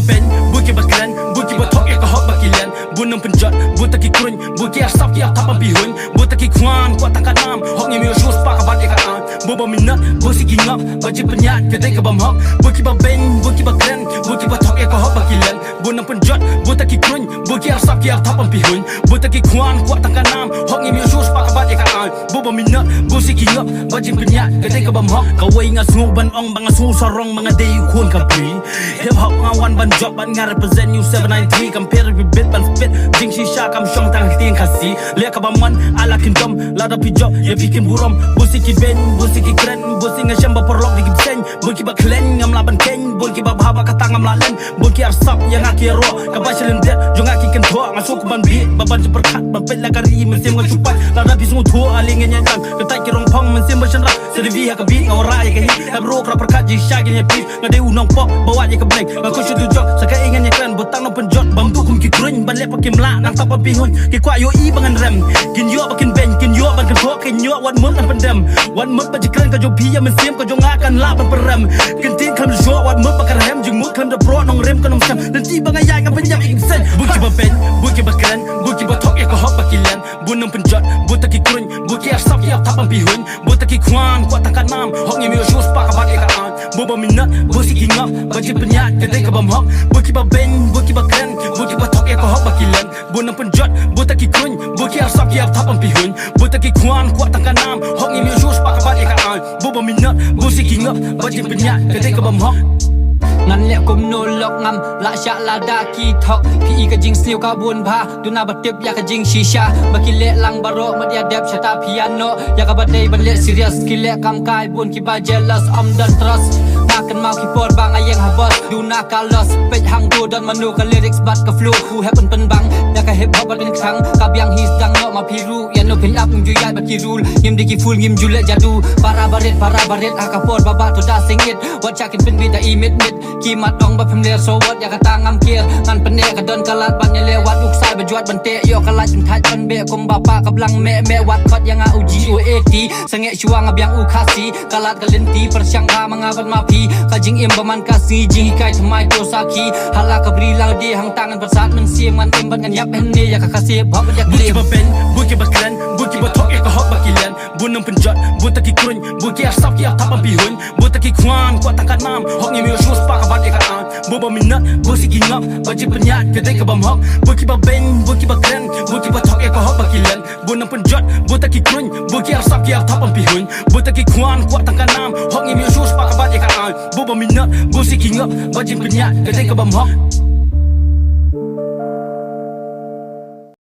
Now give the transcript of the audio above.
pen buki bakran buki batok ya kahok bakilan bunam penjat butaki kurun buki asap ya tapan bihun butaki kwan kuat tangkat nam hok ngi shus pak kabat ya ka boba minat busi gingap baji penyat kedai ke bam hok buki baben buki bakran buki batok ya kahok bakilan bunam penjat butaki kurun buki asap ya tapan bihun butaki kwan kuat tangkat nam hok ngi shus pak kabat ya ka boba minat busi gingap baji penyat kedai ke bam hok kawai ngasung ban ong bang asu sarong mga day kun kapri hip hop ngawan ban job ban nga represent you 793 compare with bit ban spit jing shisha kam shong tang ting kasi le ka baman ala kindom la da pijo ye bikin burom busi ki ben busi ki kren busi nga shamba porlok di gibsen buki ba klen ngam laban ken buki ba bhaba ka tangam lalen buki arsap yang akiro ka ba shelen det jong aki ken tho ngasuk ban bi ba ban super khat ban pel la kari mesim nga chupat la da bisu tho aling nya kan ka tai ki rong phong mesim ba shenra servi ha ka bi ngora ya ka hi ka bro ka perkat ji shagi nya bi ngade unong pok bawa ya ka blek ngaku shu jok saka ingan nya kan butang no penjot bam du kum ki grun ban le pakim la nang tapa bihun ki kwa yo i bangan rem kin yo bakin ben kin yo ban kan tho kin yo wan mun an pendem wan mun ba jikran ka jo bi ya mesim ka jo ngakan la ban perem kin tin kan jo wan mun ba ka rem jing mut kan da pro nong rem kan nong sam dan ti bangai ya ngam penyam ik sen buki ba ben buki ba kran buki ba thok ya ka hok bakilan bunam penjot butaki grun buki asap ya tapan bihun butaki kwan kuat tangkat nam hok ngi shus pak kabat ya ka boba minat busi gingap baji penyat kedai ke bam hok buki ba ben buki ba kran buki ba thok ya ka hok bakilan bunam penjot butaki grun buki asap ya tapan bihun butaki kwan kuat tangkat nam hok ngi shus pak kabat ya ka boba minat busi gingap baji penyat kedai ke bam hok ngan lek kum no lok ngam la sha la da ki thok pi ka jing sniu ka bun pha tu na batip ya ka jing shisha baki lek lang baro ma dia dep chata piano ya ka badai ban lek serious ki lek kam kai bun ki ba jealous am dan trust makan mau ki por bang ayeng habos du na ka lost pej hang du dan manu ka lyrics bat ka flow who happen pen bang ya ka hip hop ban khang ka biang his dang no ma piru ya no pin up ju ya baki rule ngim diki full ngim jule jadu para baret aka por baba to da sing it what chakin pin with the imit mit kimat dong ba pemler so what ya kata ngam kir ngan pene ka don kalat ban ya lewat uksai berjuat bente yo kalat jung thai ban be kum bapa ka blang me wat kot yang uji uat sengek chuang abyang ukasi kalat kalenti persyang ka mga ban mapi kajing im baman kasi jing kai thmai to saki hala ka bri lang de hang tangan persat men siam man im ban kan yap hen ne ya ka kasi bhop ya buki ba ben buki ba kran buki ba thok ya ka hok bakilan bunam penjot butaki kurun buki asap ya tapan bihun butaki kwan kuat tangkat nam hok ngi shus pak kabat ya ka boba minat busi gingap baji penyat kedai ke bam hok buki ba ben buki ba kran buki ba thok ya ka hok bakilan bunam penjot butaki kurun buki asap ya tapan bihun butaki kwan kuat tangkat nam hok ngi shus pak kabat ya ka boba minat busi gingap baji penyat kedai ke bam hok